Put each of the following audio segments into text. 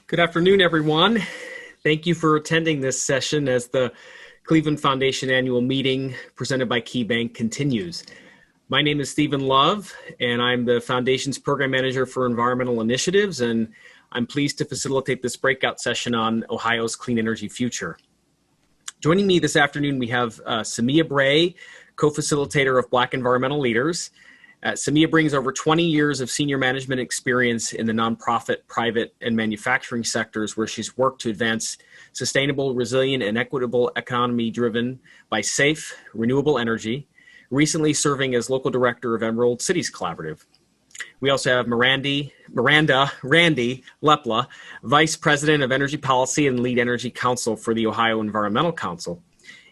Good afternoon, everyone. Thank you for attending this session as the Cleveland Foundation annual meeting presented by KeyBank continues. My name is Stephen Love, and I'm the Foundation's Program Manager for Environmental Initiatives, and I'm pleased to facilitate this breakout session on Ohio's clean energy future. Joining me this afternoon, we have SeMia Bray, Co-Facilitator of Black Environmental Leaders. SeMia brings over 20 years of senior management experience in the nonprofit, private, and manufacturing sectors where she's worked to advance sustainable, resilient, and equitable economy driven by safe, renewable energy, recently serving as local director of Emerald Cities Collaborative. We also have Randi Leppla, Vice President of Energy Policy and Lead Energy Counsel for the Ohio Environmental Council.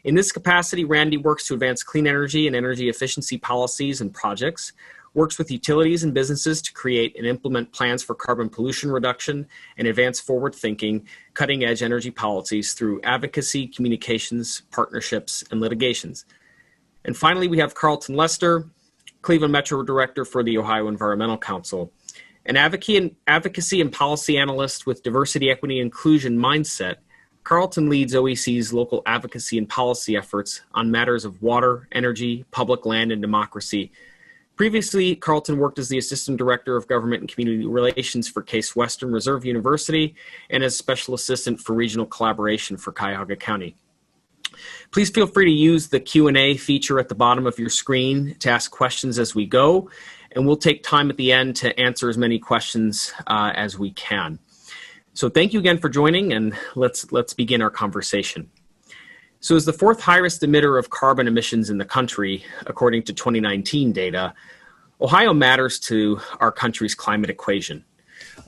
In this capacity, Randi works to advance clean energy and energy efficiency policies and projects, works with utilities and businesses to create and implement plans for carbon pollution reduction, and advance forward-thinking, cutting-edge energy policies through advocacy, communications, partnerships, and litigations. And finally, we have Karlton Lester, Cleveland Metro Director for the Ohio Environmental Council. An advocacy and policy analyst with diversity, equity, and inclusion mindset, Karlton leads OEC's local advocacy and policy efforts on matters of water, energy, public land, and democracy. Previously, Karlton worked as the Assistant Director of Government and Community Relations for Case Western Reserve University and as Special Assistant for Regional Collaboration for Cuyahoga County. Please feel free to use the Q&A feature at the bottom of your screen to ask questions as we go, and we'll take time at the end to answer as many questions as we can. So thank you again for joining, and let's begin our conversation. So as the fourth highest emitter of carbon emissions in the country, according to 2019 data, Ohio matters to our country's climate equation.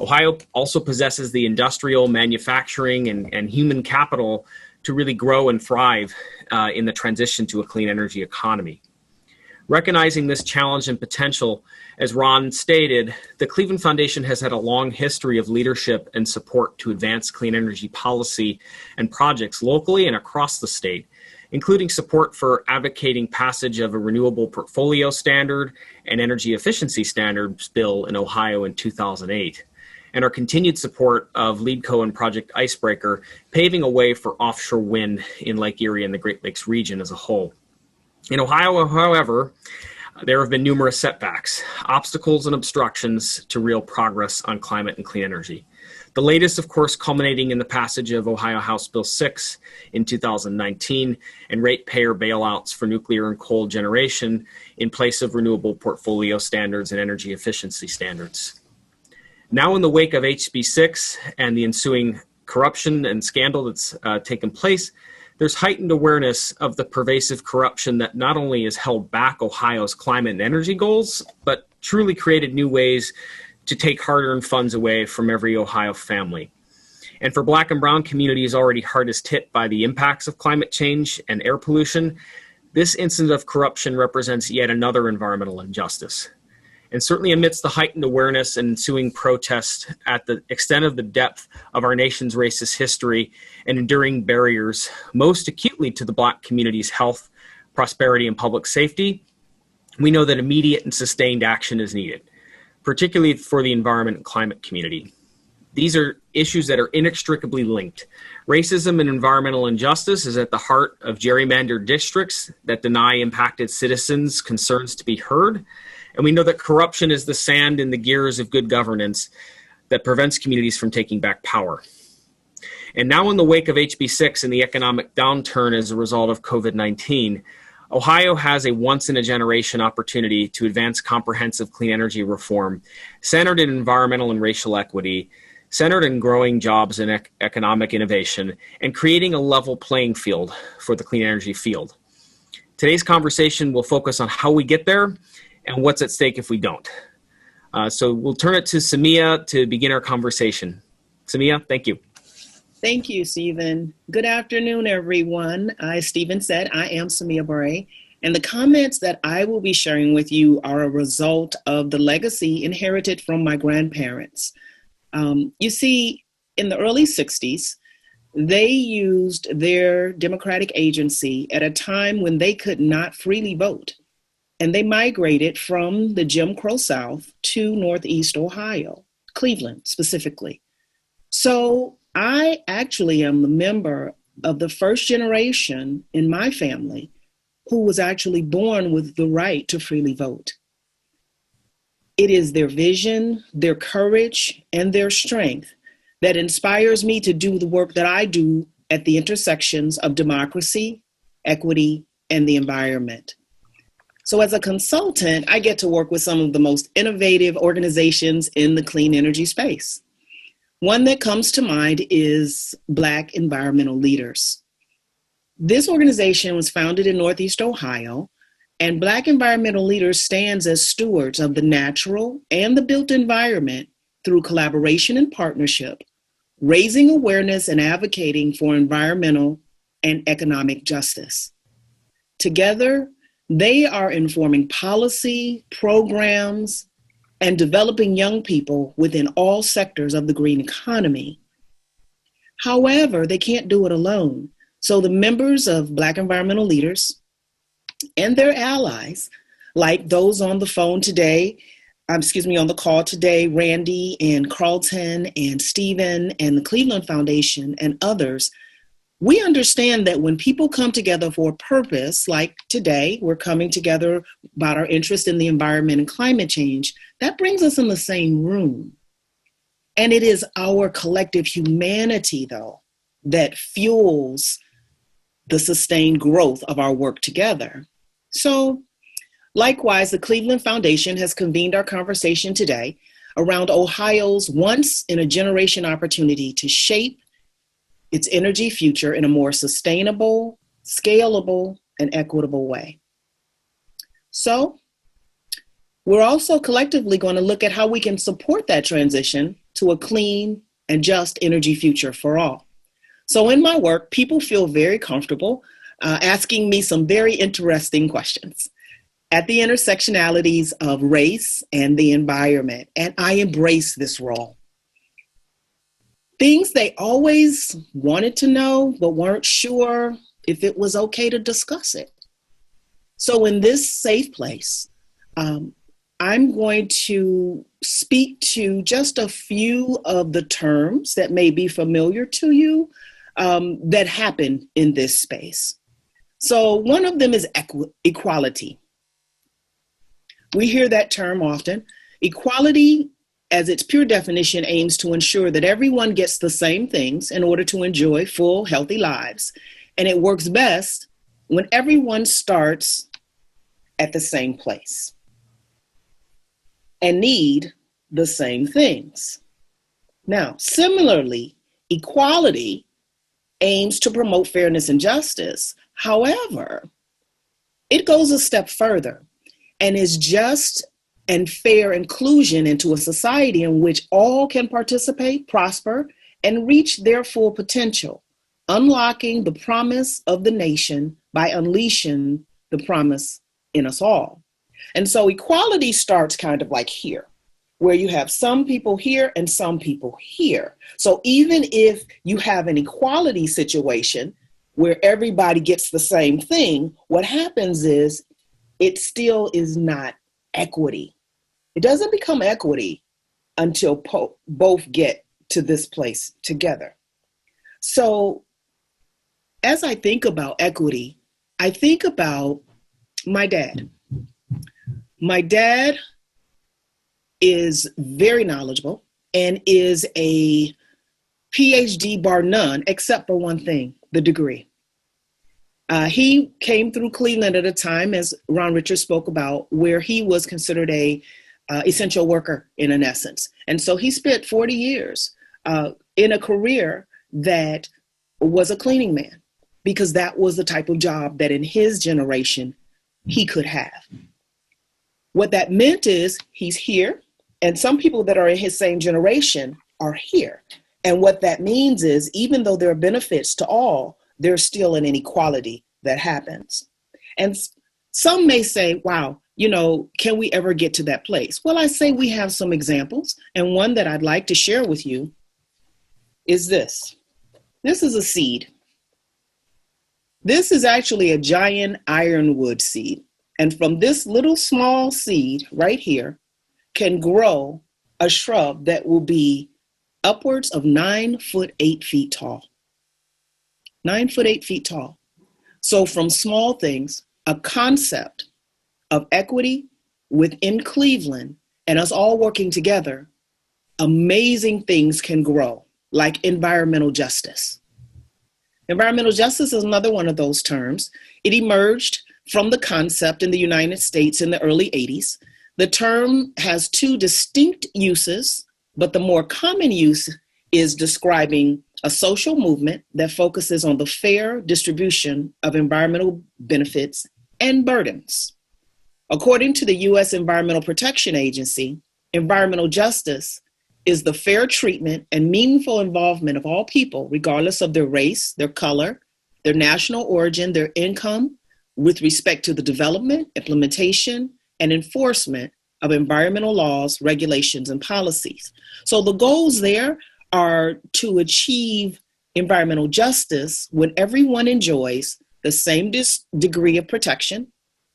Ohio also possesses the industrial, manufacturing, and human capital to really grow and thrive in the transition to a clean energy economy. Recognizing this challenge and potential, as Ron stated, the Cleveland Foundation has had a long history of leadership and support to advance clean energy policy and projects locally and across the state, including support for advocating passage of a renewable portfolio standard and energy efficiency standards bill in Ohio in 2008, and our continued support of LEEDCO and Project Icebreaker, paving a way for offshore wind in Lake Erie and the Great Lakes region as a whole. In Ohio, however, there have been numerous setbacks, obstacles, and obstructions to real progress on climate and clean energy. The latest, of course, culminating in the passage of Ohio House Bill 6 in 2019 and ratepayer bailouts for nuclear and coal generation in place of renewable portfolio standards and energy efficiency standards. Now in the wake of Hb6 and the ensuing corruption and scandal that's taken place, there's heightened awareness of the pervasive corruption that not only has held back Ohio's climate and energy goals, but truly created new ways to take hard-earned funds away from every Ohio family. And for Black and Brown communities already hardest hit by the impacts of climate change and air pollution, this incident of corruption represents yet another environmental injustice. And certainly amidst the heightened awareness and ensuing protests at the extent of the depth of our nation's racist history and enduring barriers, most acutely to the Black community's health, prosperity, and public safety, we know that immediate and sustained action is needed, particularly for the environment and climate community. These are issues that are inextricably linked. Racism and environmental injustice is at the heart of gerrymandered districts that deny impacted citizens' concerns to be heard. And we know that corruption is the sand in the gears of good governance that prevents communities from taking back power. And now in the wake of Hb6 and the economic downturn as a result of COVID-19, Ohio has a once-in-a-generation opportunity to advance comprehensive clean energy reform centered in environmental and racial equity, centered in growing jobs and economic innovation, and creating a level playing field for the clean energy field. Today's conversation will focus on how we get there and what's at stake if we don't. So we'll turn it to SeMia to begin our conversation. SeMia, thank you. Thank you, Stephen. Good afternoon, everyone. As Stephen said, I am SeMia Bray, and the comments that I will be sharing with you are a result of the legacy inherited from my grandparents. You see, in the early 60s, they used their democratic agency at a time when they could not freely vote. And they migrated from the Jim Crow South to Northeast Ohio, Cleveland specifically. So I actually am a member of the first generation in my family who was actually born with the right to freely vote. It is their vision, their courage, and their strength that inspires me to do the work that I do at the intersections of democracy, equity, and the environment. So as a consultant, I get to work with some of the most innovative organizations in the clean energy space. One that comes to mind is Black Environmental Leaders. This organization was founded in Northeast Ohio, and Black Environmental Leaders stands as stewards of the natural and the built environment through collaboration and partnership, raising awareness and advocating for environmental and economic justice. Together, they are informing policy, programs, and developing young people within all sectors of the green economy. However, they can't do it alone. So the members of Black Environmental Leaders and their allies, like those on the phone today, on the call today, Randi and Karlton and Stephen and the Cleveland Foundation and others, we understand that when people come together for a purpose, like today, we're coming together about our interest in the environment and climate change, that brings us in the same room. And it is our collective humanity, though, that fuels the sustained growth of our work together. So, likewise, the Cleveland Foundation has convened our conversation today around Ohio's once-in-a-generation opportunity to shape its energy future in a more sustainable, scalable, and equitable way. So, we're also collectively going to look at how we can support that transition to a clean and just energy future for all. So in my work, people feel very comfortable asking me some very interesting questions at the intersectionalities of race and the environment, and I embrace this role. Things they always wanted to know, but weren't sure if it was okay to discuss it. So in this safe place, I'm going to speak to just a few of the terms that may be familiar to you that happen in this space. So one of them is equality. We hear that term often. Equality, as its pure definition, aims to ensure that everyone gets the same things in order to enjoy full, healthy lives. And it works best when everyone starts at the same place and need the same things. Now, similarly, equality aims to promote fairness and justice. However, it goes a step further and is just and fair inclusion into a society in which all can participate, prosper, and reach their full potential, unlocking the promise of the nation by unleashing the promise in us all. And so equality starts kind of like here, where you have some people here and some people here. So even if you have an equality situation where everybody gets the same thing, what happens is it still is not equity. It doesn't become equity until both get to this place together. So as I think about equity, I think about my dad. My dad is very knowledgeable and is a PhD bar none, except for one thing, the degree. He came through Cleveland at a time, as Ron Richards spoke about, where he was considered a essential worker in an essence. And so he spent 40 years in a career that was a cleaning man, because that was the type of job that in his generation he could have. What that meant is he's here, and some people that are in his same generation are here. And what that means is, even though there are benefits to all, there's still an inequality that happens. And some may say, wow, can we ever get to that place? Well, I say we have some examples, and one that I'd like to share with you is this. This is a seed. This is actually a giant ironwood seed. And from this little small seed right here can grow a shrub that will be upwards of 9 foot 8 feet tall. 9 foot 8 feet tall. So from small things, a concept of equity within Cleveland and us all working together, amazing things can grow, like environmental justice. Environmental justice is another one of those terms. It emerged from the concept in the United States in the early 80s. The term has two distinct uses, but the more common use is describing a social movement that focuses on the fair distribution of environmental benefits and burdens. According to the U.S. Environmental Protection Agency, environmental justice is the fair treatment and meaningful involvement of all people, regardless of their race, their color, their national origin, their income, with respect to the development, implementation, and enforcement of environmental laws, regulations, and policies. So the goals there are to achieve environmental justice when everyone enjoys the same degree of protection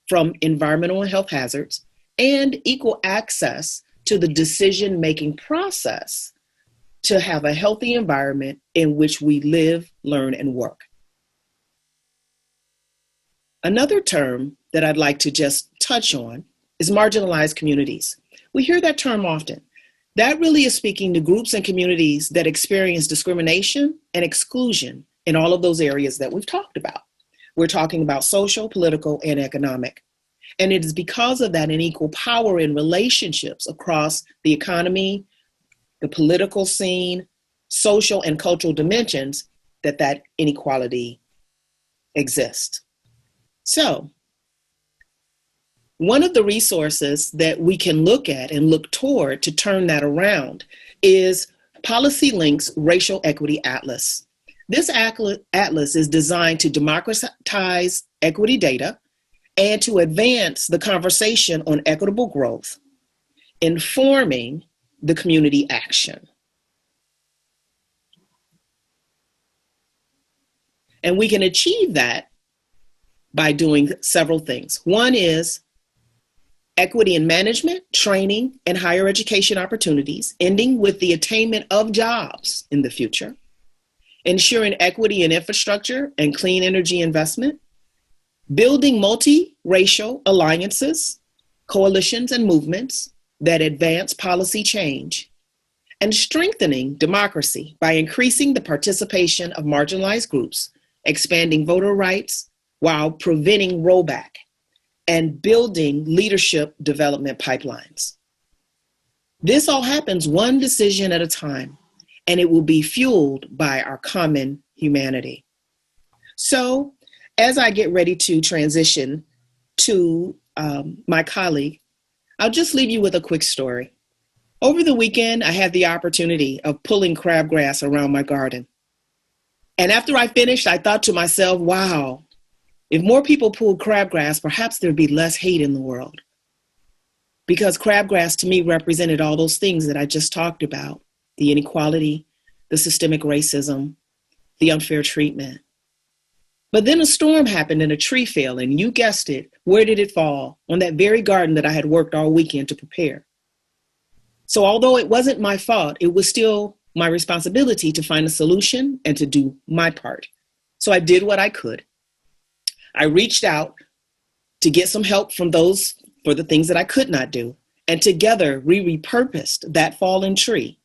from environmental and health hazards and equal access to the decision-making process to have a healthy environment in which we live, learn, and work. Another term that I'd like to just touch on is marginalized communities. We hear that term often. That really is speaking to groups and communities that experience discrimination and exclusion in all of those areas that we've talked about. We're talking about social, political, and economic. And it is because of that unequal power in relationships across the economy, the political scene, social and cultural dimensions that inequality exists. So, one of the resources that we can look at and look toward to turn that around is Policy Link's Racial Equity Atlas. This atlas is designed to democratize equity data and to advance the conversation on equitable growth, informing the community action. And we can achieve that by doing several things. One is equity in management, training, and higher education opportunities, ending with the attainment of jobs in the future, ensuring equity in infrastructure and clean energy investment, building multi-racial alliances, coalitions, and movements that advance policy change, and strengthening democracy by increasing the participation of marginalized groups, expanding voter rights while preventing rollback, and building leadership development pipelines. This all happens one decision at a time, and it will be fueled by our common humanity. So, as I get ready to transition to my colleague, I'll just leave you with a quick story. Over the weekend, I had the opportunity of pulling crabgrass around my garden. And after I finished, I thought to myself, wow, if more people pulled crabgrass, perhaps there'd be less hate in the world. Because crabgrass to me represented all those things that I just talked about, the inequality, the systemic racism, the unfair treatment. But then a storm happened and a tree fell, and you guessed it, where did it fall? On that very garden that I had worked all weekend to prepare. So although it wasn't my fault, it was still my responsibility to find a solution and to do my part. So I did what I could. I reached out to get some help from those for the things that I could not do. And together we repurposed that fallen tree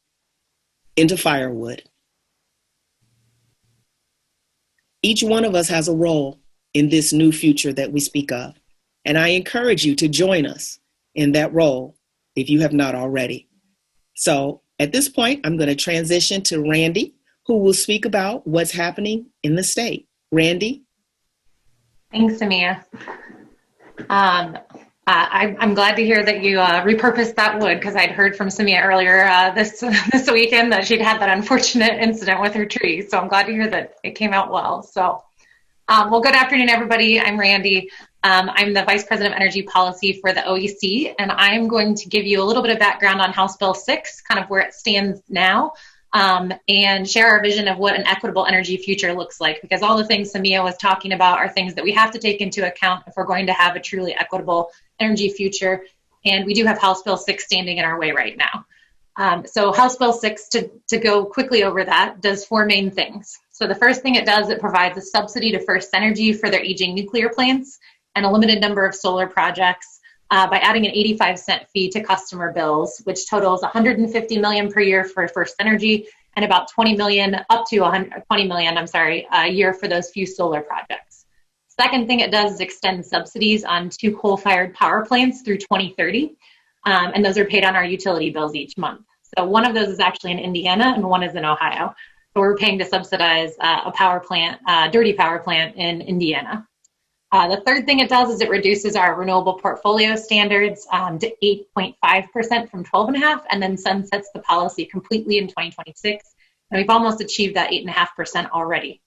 into firewood. Each one of us has a role in this new future that we speak of. And I encourage you to join us in that role if you have not already. So at this point, I'm going to transition to Randi, who will speak about what's happening in the state. Randi? Thanks, SeMia. I'm glad to hear that you repurposed that wood, because I'd heard from SeMia earlier this weekend that she'd had that unfortunate incident with her tree. So I'm glad to hear that it came out well. So, well, good afternoon, everybody. I'm Randi. I'm the Vice President of Energy Policy for the OEC, and I'm going to give you a little bit of background on House Bill 6, kind of where it stands now, and share our vision of what an equitable energy future looks like, because all the things SeMia was talking about are things that we have to take into account if we're going to have a truly equitable energy future, and we do have House Bill 6 standing in our way right now. So House Bill 6, to go quickly over that, does four main things. So the first thing it does, it provides a subsidy to First Energy for their aging nuclear plants and a limited number of solar projects by adding an 85-cent fee to customer bills, which totals $150 million per year for First Energy and about $20 million, up to $20 million, a year for those few solar projects. Second thing it does is extend subsidies on 2 coal-fired power plants through 2030, and those are paid on our utility bills each month. So one of those is actually in Indiana and one is in Ohio. So we're paying to subsidize a power plant, dirty power plant in Indiana. The third thing it does is it reduces our renewable portfolio standards to 8.5% from 12.5%, and then sunsets the policy completely in 2026. And we've almost achieved that 8.5% already.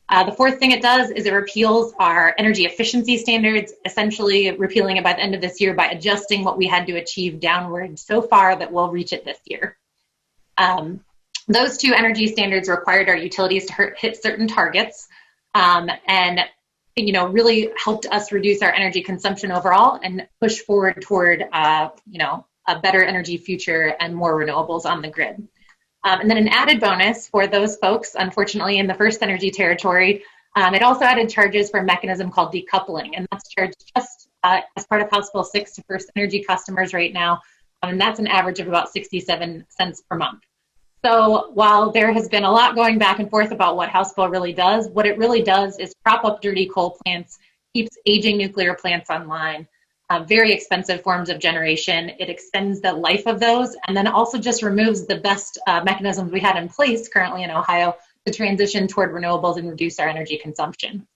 The fourth thing it does is it repeals our energy efficiency standards, essentially repealing it by the end of this year by adjusting what we had to achieve downward so far that we'll reach it this year. Those 2 energy standards required our utilities to hit certain targets and really helped us reduce our energy consumption overall and push forward toward a better energy future and more renewables on the grid. And then an added bonus for those folks, unfortunately, in the First Energy territory, it also added charges for a mechanism called decoupling, and that's charged just as part of House Bill 6 to First Energy customers right now, and that's an average of about 67 cents per month. So while there has been a lot going back and forth about what House Bill really does, what it really does is prop up dirty coal plants, keeps aging nuclear plants online, very expensive forms of generation. It extends the life of those, and then also just removes the best mechanisms we had in place currently in Ohio to transition toward renewables and reduce our energy consumption.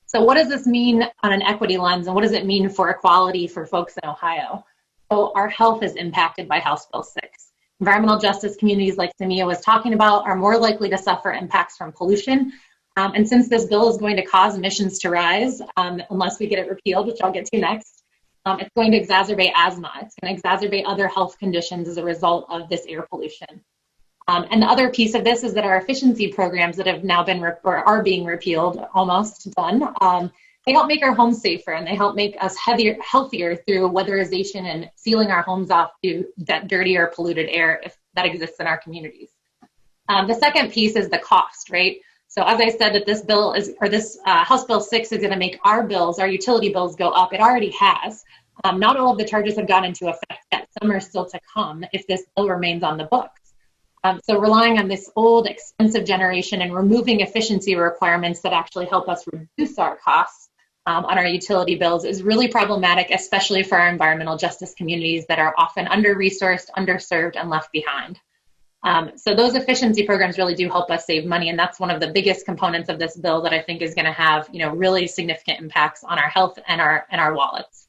So what does this mean on an equity lens, and what does it mean for equality for folks in Ohio? So our health is impacted by House Bill 6. Environmental justice communities like SeMia was talking about are more likely to suffer impacts from pollution. And since this bill is going to cause emissions to rise, unless we get it repealed, which I'll get to next, it's going to exacerbate asthma. It's going to exacerbate other health conditions as a result of this air pollution. And the other piece of this is that our efficiency programs that have now been or are being repealed, almost done, they help make our homes safer, and they help make us healthier through weatherization and sealing our homes off to that dirty or polluted air if that exists in our communities. The second piece is the cost, right? So as I said, that this bill is, or this House Bill 6 is going to make our bills, our utility bills, go up. It already has. Not all of the charges have gone into effect yet. Some are still to come if this bill remains on the books. So relying on this old, expensive generation and removing efficiency requirements that actually help us reduce our costs on our utility bills is really problematic, especially for our environmental justice communities that are often under-resourced, underserved, and left behind. So those efficiency programs really do help us save money, and that's one of the biggest components of this bill that I think is going to have, really significant impacts on our health and our wallets.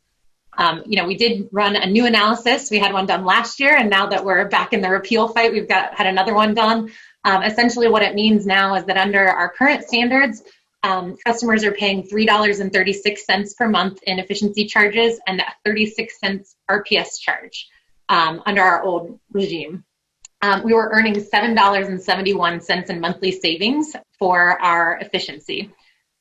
We did run a new analysis. We had one done last year, and now that we're back in the repeal fight, we've had another one done. Essentially what it means now is that under our current standards, customers are paying $3.36 per month in efficiency charges and a 36 cents RPS charge under our old regime. We were earning $7.71 in monthly savings for our efficiency.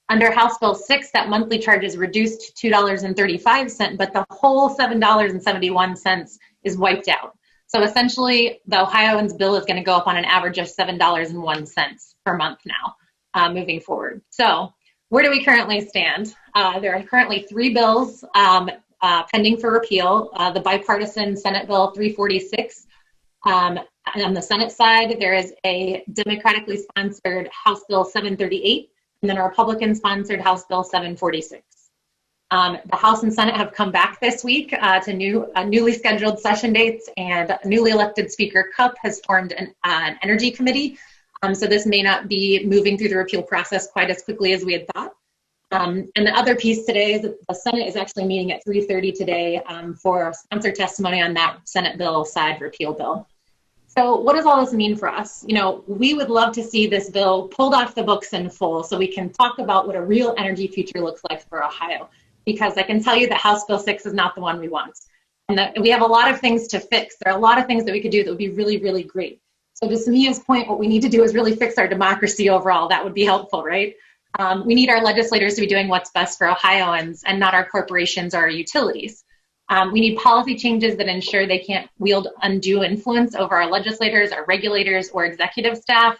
Under House Bill 6, that monthly charge is reduced to $2.35, but the whole $7.71 is wiped out. So essentially, the Ohioans' bill is going to go up on an average of $7.01 per month now, moving forward. So where do we currently stand? There are currently 3 bills pending for repeal. The bipartisan Senate Bill 346. On the Senate side, there is a Democratically sponsored House Bill 738, and then a Republican-sponsored House Bill 746. The House and Senate have come back this week to newly scheduled session dates, and newly elected Speaker Cupp has formed an energy committee. So this may not be moving through the repeal process quite as quickly as we had thought. And the other piece today is that the Senate is actually meeting at 3:30 today for sponsor testimony on that Senate bill side repeal bill. So what does all this mean for us? We would love to see this bill pulled off the books in full so we can talk about what a real energy future looks like for Ohio. Because I can tell you that House Bill 6 is not the one we want. And that we have a lot of things to fix. There are a lot of things that we could do that would be really, really great. So to SeMia's point, what we need to do is really fix our democracy overall. That would be helpful, right? We need our legislators to be doing what's best for Ohioans and not our corporations or our utilities. We need policy changes that ensure they can't wield undue influence over our legislators, our regulators, or executive staff.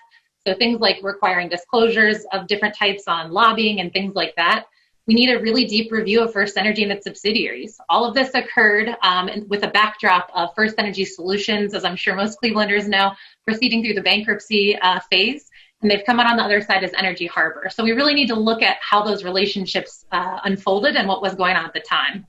So things like requiring disclosures of different types on lobbying and things like that. We need a really deep review of First Energy and its subsidiaries. All of this occurred with a backdrop of First Energy Solutions, as I'm sure most Clevelanders know, proceeding through the bankruptcy phase. And they've come out on the other side as Energy Harbor. So we really need to look at how those relationships unfolded and what was going on at the time.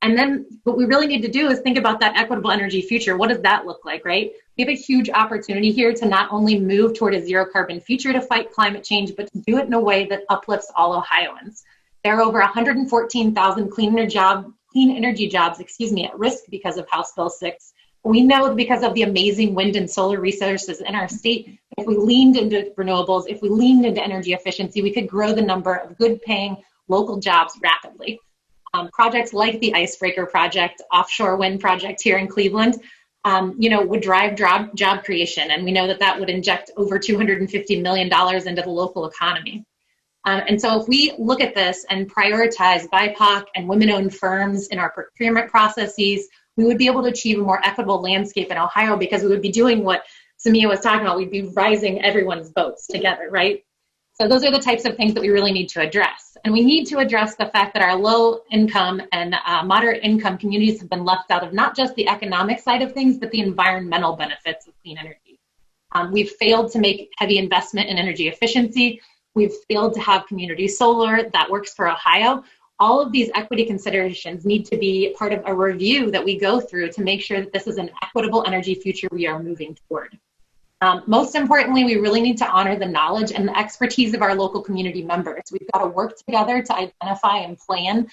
And then what we really need to do is think about that equitable energy future. What does that look like, right? We have a huge opportunity here to not only move toward a zero carbon future to fight climate change, but to do it in a way that uplifts all Ohioans. There are over 114,000 clean energy jobs, at risk because of House Bill 6. We know because of the amazing wind and solar resources in our state, if we leaned into renewables, if we leaned into energy efficiency, we could grow the number of good paying local jobs rapidly. Projects like the Icebreaker project, offshore wind project here in Cleveland, would drive job creation. And we know that that would inject over $250 million into the local economy. And so if we look at this and prioritize BIPOC and women-owned firms in our procurement processes, we would be able to achieve a more equitable landscape in Ohio, because we would be doing what SeMia was talking about. We'd be rising everyone's boats together, right? So those are the types of things that we really need to address. And we need to address the fact that our low income and moderate income communities have been left out of not just the economic side of things, but the environmental benefits of clean energy. We've failed to make heavy investment in energy efficiency. We've failed to have community solar that works for Ohio. All of these equity considerations need to be part of a review that we go through to make sure that this is an equitable energy future we are moving toward. Most importantly, we really need to honor the knowledge and the expertise of our local community members. We've got to work together to identify and plan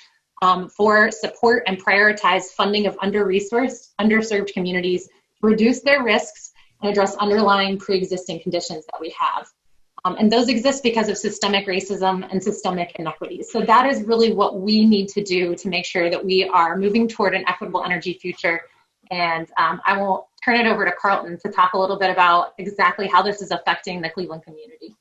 for support and prioritize funding of under-resourced, underserved communities to reduce their risks and address underlying pre-existing conditions that we have. And those exist because of systemic racism and systemic inequities. So that is really what we need to do to make sure that we are moving toward an equitable energy future. And I will turn it over to Karlton to talk a little bit about exactly how this is affecting the Cleveland community.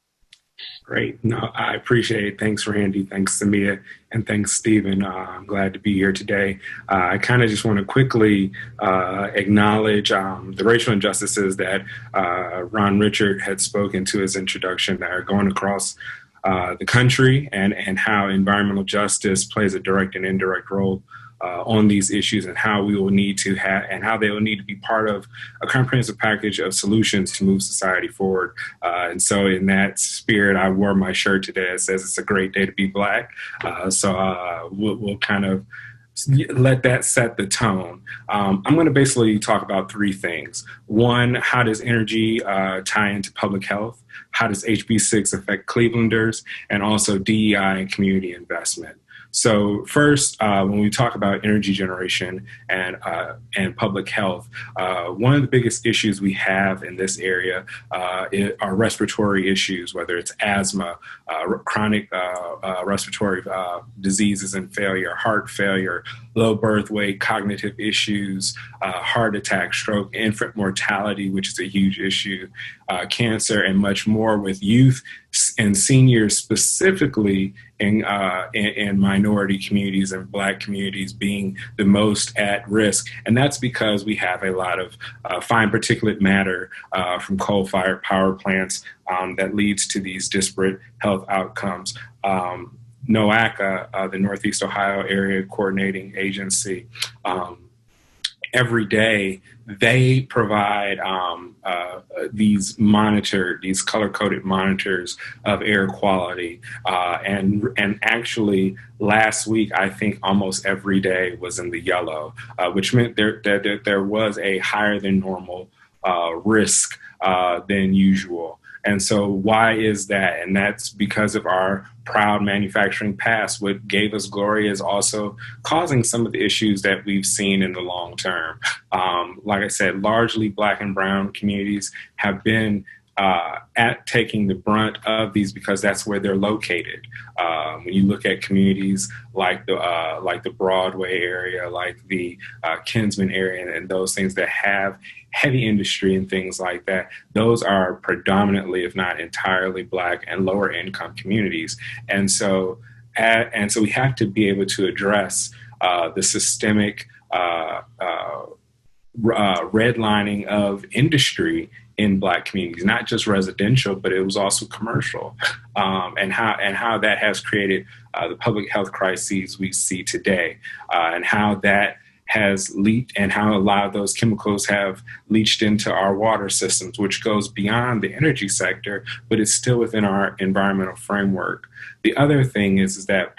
Great. No, I appreciate it. Thanks, Randi. Thanks, SeMia. And thanks, Stephen. I'm glad to be here today. I kind of just want to quickly acknowledge the racial injustices that Ron Richard had spoken to his introduction that are going across the country, and how environmental justice plays a direct and indirect role on these issues, and how we will need to have, and how they will need to be part of a comprehensive package of solutions to move society forward. And so in that spirit, I wore my shirt today. It says it's a great day to be Black. So we'll kind of let that set the tone. I'm going to basically talk about three things. One, how does energy tie into public health? How does Hb6 affect Clevelanders? And also DEI and community investment. So first, when we talk about energy generation and public health, one of the biggest issues we have in this area are respiratory issues, whether it's asthma, chronic respiratory diseases and failure, heart failure, low birth weight, cognitive issues, heart attack, stroke, infant mortality, which is a huge issue, cancer, and much more, with youth and seniors specifically in minority communities and Black communities being the most at risk. And that's because we have a lot of fine particulate matter from coal-fired power plants that leads to these disparate health outcomes. NOACA, the Northeast Ohio Area Coordinating Agency, every day they provide these color-coded monitors of air quality, and actually last week I think almost every day was in the yellow, which meant that there was a higher than normal risk than usual. And so why is that? And that's because of our proud manufacturing past. What gave us glory is also causing some of the issues that we've seen in the long term. Like I said, largely Black and brown communities have been at taking the brunt of these because that's where they're located. When you look at communities like the Broadway area, like the Kinsman area, and those things that have heavy industry and things like that, those are predominantly, if not entirely, Black and lower income communities. And so we have to be able to address the systemic redlining of industry in Black communities, not just residential, but it was also commercial, and how that has created the public health crises we see today, and how that has leaked, and how a lot of those chemicals have leached into our water systems, which goes beyond the energy sector, but it's still within our environmental framework. The other thing is that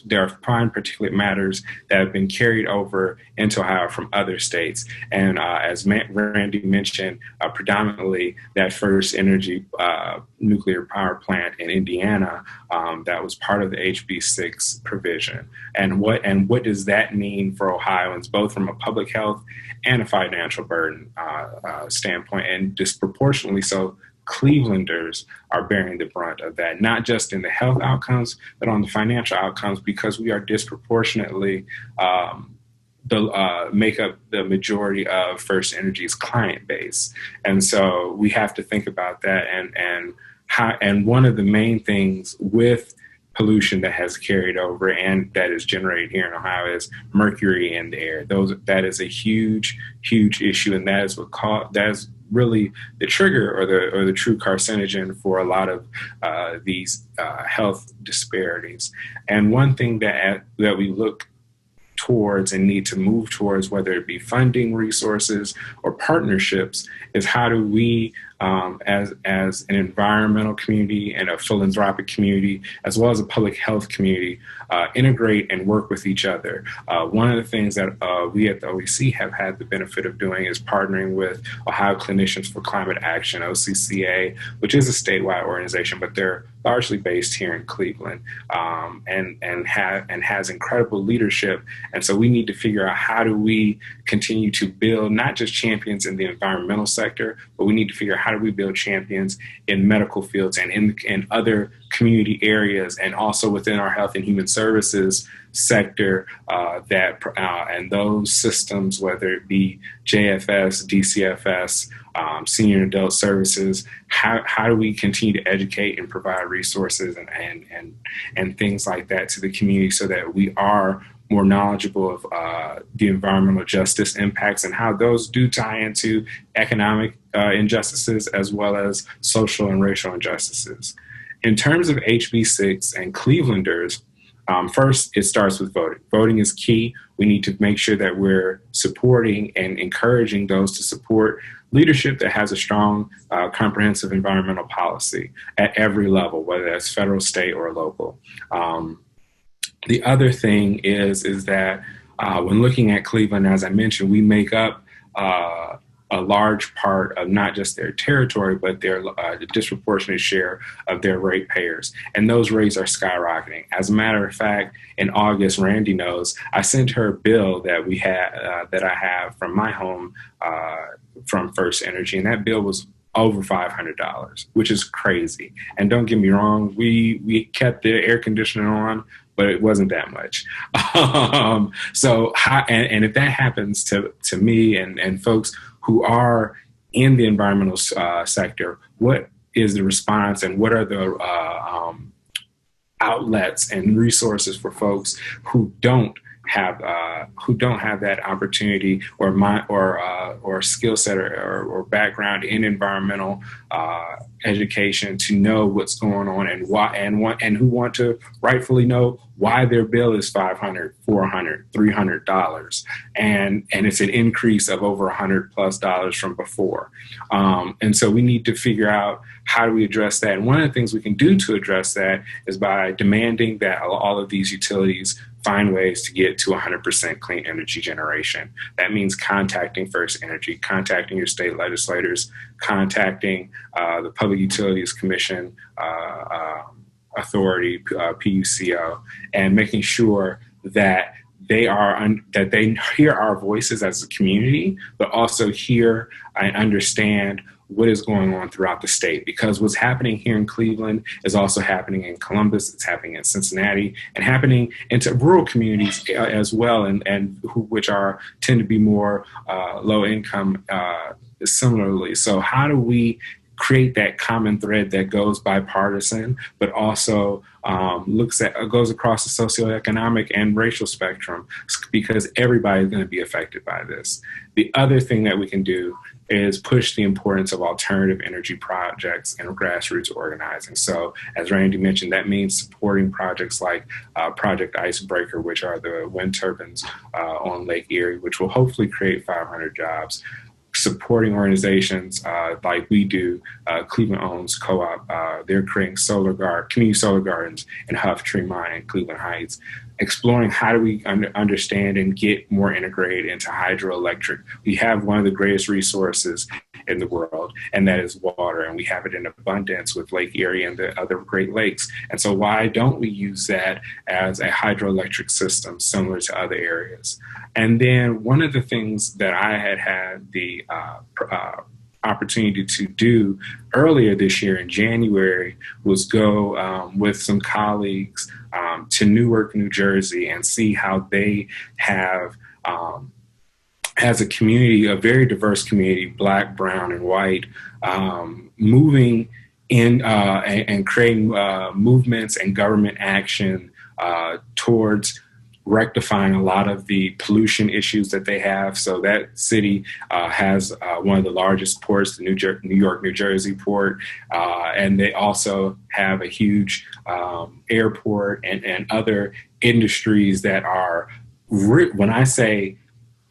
there are fine particulate matters that have been carried over into Ohio from other states. And as Randi mentioned, predominantly that first energy nuclear power plant in Indiana that was part of the Hb6 provision. And what does that mean for Ohioans, both from a public health and a financial burden standpoint, and disproportionately so? Clevelanders are bearing the brunt of that, not just in the health outcomes, but on the financial outcomes, because we are disproportionately make up the majority of First Energy's client base. And so we have to think about that. And one of the main things with pollution that has carried over and that is generated here in Ohio is mercury in the air. That is a huge, huge issue, and that is really the trigger or the true carcinogen for a lot of these health disparities. And one thing that we look towards and need to move towards, whether it be funding, resources, or partnerships, is how do we, as an environmental community and a philanthropic community, as well as a public health community, integrate and work with each other. One of the things that we at the OEC have had the benefit of doing is partnering with Ohio Clinicians for Climate Action, OCCA, which is a statewide organization, but they're largely based here in Cleveland, and has incredible leadership. And so we need to figure out how do we continue to build not just champions in the environmental sector, but we need to figure out how do we build champions in medical fields and in other community areas, and also within our health and human services sector, and those systems, whether it be JFS, DCFS, senior and adult services, how do we continue to educate and provide resources and things like that to the community so that we are more knowledgeable of the environmental justice impacts and how those do tie into economic injustices as well as social and racial injustices. In terms of Hb6 and Clevelanders, first, it starts with voting. Voting is key. We need to make sure that we're supporting and encouraging those to support leadership that has a strong, comprehensive environmental policy at every level, whether that's federal, state, or local. The other thing is that when looking at Cleveland, as I mentioned, we make up a large part of not just their territory, but their disproportionate share of their ratepayers. And those rates are skyrocketing. As a matter of fact, in August, Randi knows, I sent her a bill that we had, that I have from my home from First Energy, and that bill was over $500, which is crazy. And don't get me wrong, we kept the air conditioning on, but it wasn't that much. So if that happens to me and folks who are in the environmental sector, what is the response and what are the outlets and resources for folks who don't have that opportunity or skill set or background in environmental education to know what's going on and why and who want to rightfully know why their bill is $500, $400, $300, and it's an increase of over $100+ from before. And so we need to figure out how do we address that. And one of the things we can do to address that is by demanding that all of these utilities find ways to get to 100% clean energy generation. That means contacting First Energy, contacting your state legislators, contacting the Public Utilities Commission Authority, PUCO, and making sure that they hear our voices as a community, but also hear and understand what is going on throughout the state, because what's happening here in Cleveland is also happening in Columbus, it's happening in Cincinnati, and happening into rural communities as well, which tend to be more low income similarly. So how do we create that common thread that goes bipartisan, but also goes across the socioeconomic and racial spectrum, because everybody's going to be affected by this. The other thing that we can do is push the importance of alternative energy projects and grassroots organizing. So as Randi mentioned, that means supporting projects like Project Icebreaker, which are the wind turbines on Lake Erie, which will hopefully create 500 jobs. Supporting organizations like we do, Cleveland Owns Co-op, they're creating community solar gardens in Huff, Tremont, and Cleveland Heights. Exploring how do we understand and get more integrated into hydroelectric. We have one of the greatest resources in the world, and that is water, and we have it in abundance with Lake Erie and the other Great Lakes. And so why don't we use that as a hydroelectric system similar to other areas? And then one of the things that I had the opportunity to do earlier this year in January was go with some colleagues to Newark, New Jersey, and see how they have, as a community, a very diverse community, Black, brown, and white, moving in and creating movements and government action towards rectifying a lot of the pollution issues that they have. So that city has one of the largest ports, the New York, New Jersey port, and they also have a huge airport and other industries that are, when I say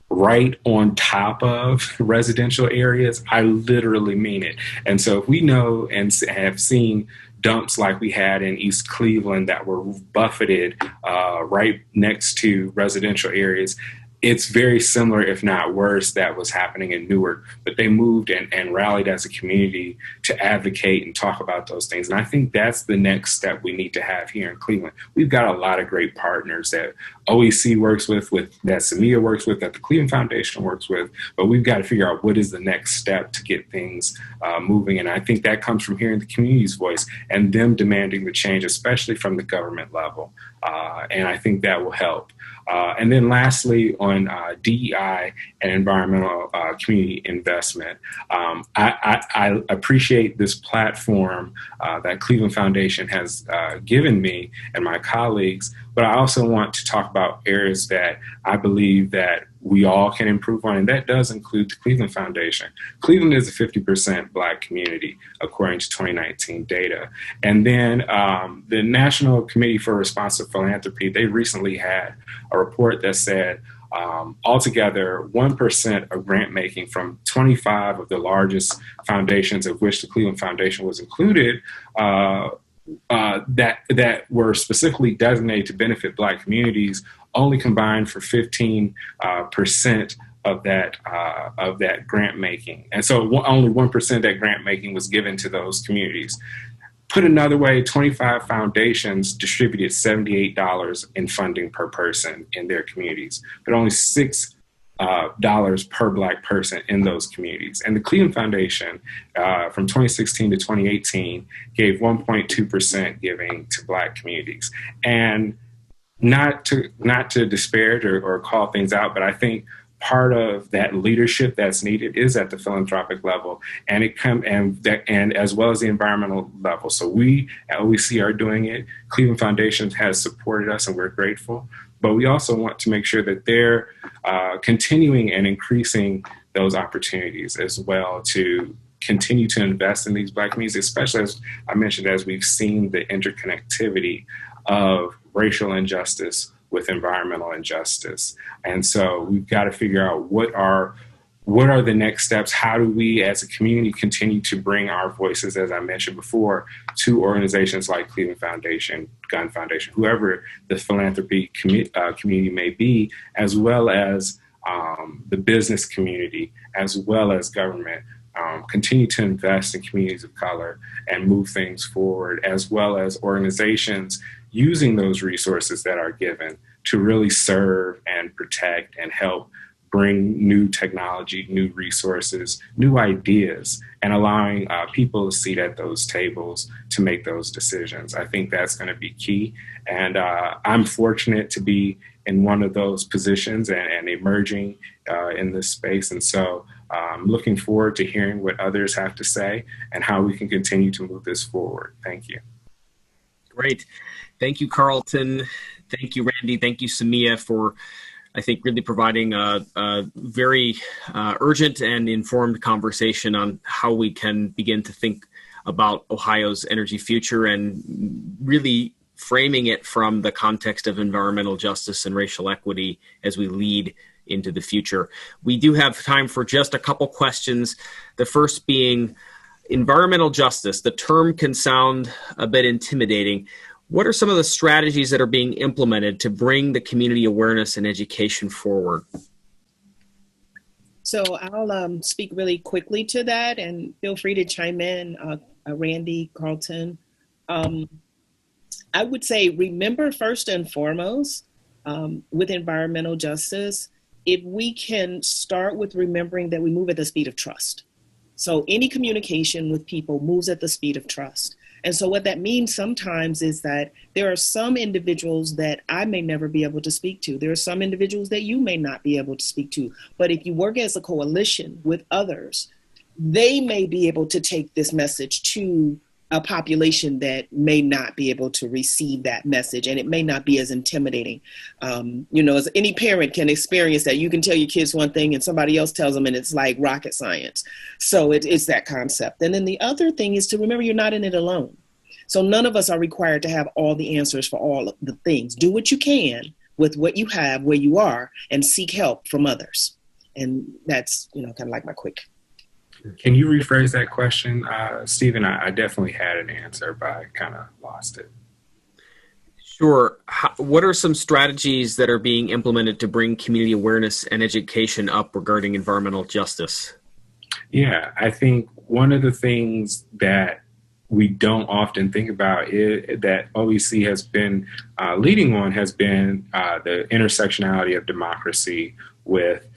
right on top of residential areas, I literally mean it. And so if we know and have seen dumps like we had in East Cleveland that were buffeted right next to residential areas, it's very similar, if not worse, that was happening in Newark. But they moved and rallied as a community to advocate and talk about those things. And I think that's the next step we need to have here in Cleveland. We've got a lot of great partners that OEC works with that SeMia works with, that the Cleveland Foundation works with, but we've got to figure out what is the next step to get things moving. And I think that comes from hearing the community's voice and them demanding the change, especially from the government level. And I think that will help. And then lastly, on DEI and environmental community investment, I appreciate this platform that Cleveland Foundation has given me and my colleagues, but I also want to talk about areas that I believe that we all can improve on, and that does include the Cleveland Foundation. Cleveland is a 50% Black community, according to 2019 data. And then the National Committee for Responsive Philanthropy, they recently had a report that said altogether 1% of grant making from 25 of the largest foundations, of which the Cleveland Foundation was included, that were specifically designated to benefit Black communities, only combined for 15% of that grant making. And so only 1% of that grant making was given to those communities. Put another way, 25 foundations distributed $78 in funding per person in their communities, but only $6 per Black person in those communities. And the Cleveland Foundation from 2016 to 2018 gave 1.2% giving to Black communities. And not to disparage or call things out, but I think part of that leadership that's needed is at the philanthropic level, and as well as the environmental level. So we at OEC are doing it. Cleveland Foundation has supported us, and we're grateful. But we also want to make sure that they're continuing and increasing those opportunities as well to continue to invest in these Black communities, especially as I mentioned, as we've seen the interconnectivity of racial injustice with environmental injustice. And so we've got to figure out what are the next steps? How do we as a community continue to bring our voices, as I mentioned before, to organizations like Cleveland Foundation, Gun Foundation, whoever the philanthropy community may be, as well as the business community, as well as government, continue to invest in communities of color and move things forward, as well as organizations using those resources that are given to really serve and protect and help bring new technology, new resources, new ideas, and allowing people a seat at those tables to make those decisions. I think that's going to be key. And I'm fortunate to be in one of those positions and emerging in this space. And so I'm looking forward to hearing what others have to say and how we can continue to move this forward. Thank you. Great. Thank you, Karlton. Thank you, Randi. Thank you, SeMia, for, I think, really providing a very urgent and informed conversation on how we can begin to think about Ohio's energy future and really framing it from the context of environmental justice and racial equity as we lead into the future. We do have time for just a couple questions. The first being environmental justice. The term can sound a bit intimidating. What are some of the strategies that are being implemented to bring the community awareness and education forward? So I'll speak really quickly to that, and feel free to chime in, Randi, Karlton. I would say, remember first and foremost, with environmental justice, if we can start with remembering that we move at the speed of trust. So any communication with people moves at the speed of trust. And so what that means sometimes is that there are some individuals that I may never be able to speak to. There are some individuals that you may not be able to speak to. But if you work as a coalition with others, they may be able to take this message to a population that may not be able to receive that message, and it may not be as intimidating. As any parent can experience that, you can tell your kids one thing and somebody else tells them and it's like rocket science. So it's that concept. And then the other thing is to remember you're not in it alone. So none of us are required to have all the answers for all of the things. Do what you can with what you have where you are and seek help from others. And that's, kind of like my quick. Can you rephrase that question, Stephen? I definitely had an answer, but I kind of lost it. Sure. What are some strategies that are being implemented to bring community awareness and education up regarding environmental justice? Yeah, I think one of the things that we don't often think about is that OEC has been leading on has been the intersectionality of democracy with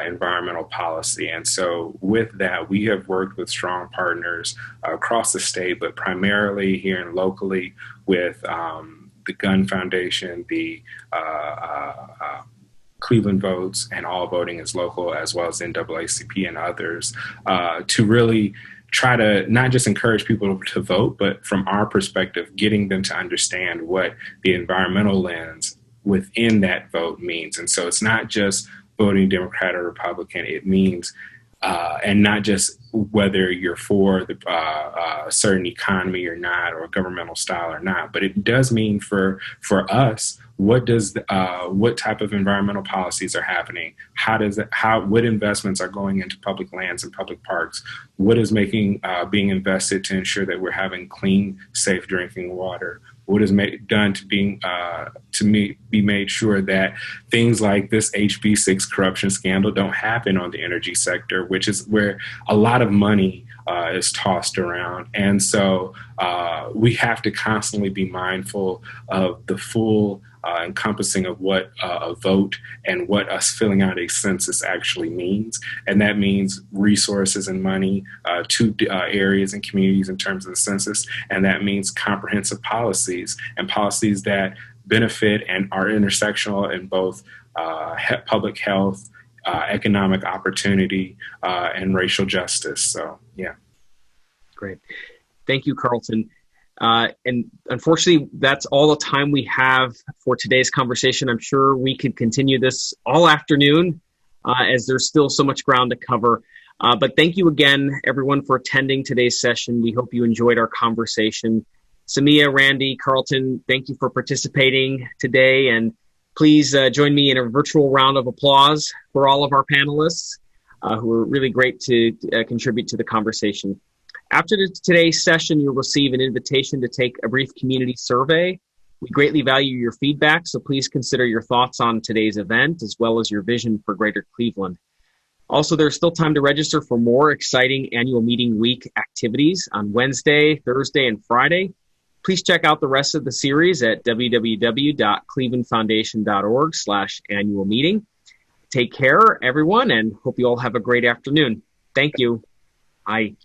environmental policy. And so with that, we have worked with strong partners across the state, but primarily here and locally with the Gun Foundation, the Cleveland Votes, and All Voting is Local, as well as NAACP and others, to really try to not just encourage people to vote, but from our perspective, getting them to understand what the environmental lens within that vote means. And so it's not just voting Democrat or Republican, it means, and not just whether you're for the a certain economy or not, or governmental style or not, but it does mean for us, what type of environmental policies are happening? What investments are going into public lands and public parks? What is being invested to ensure that we're having clean, safe drinking water? What is done to be made sure that things like this Hb6 corruption scandal don't happen on the energy sector, which is where a lot of money is tossed around. And so we have to constantly be mindful of the full encompassing of what a vote and what us filling out a census actually means. And that means resources and money to areas and communities in terms of the census. And that means comprehensive policies and policies that benefit and are intersectional in both public health, economic opportunity, and racial justice. So, yeah. Great. Thank you, Karlton. And unfortunately, that's all the time we have for today's conversation. I'm sure we could continue this all afternoon as there's still so much ground to cover. But thank you again, everyone, for attending today's session. We hope you enjoyed our conversation. SeMia, Randi, Karlton, thank you for participating today. And please join me in a virtual round of applause for all of our panelists who are really great to contribute to the conversation. After today's session, you'll receive an invitation to take a brief community survey. We greatly value your feedback, so please consider your thoughts on today's event, as well as your vision for Greater Cleveland. Also, there's still time to register for more exciting annual meeting week activities on Wednesday, Thursday, and Friday. Please check out the rest of the series at www.clevelandfoundation.org/annual meeting. Take care, everyone, and hope you all have a great afternoon. Thank you. Bye.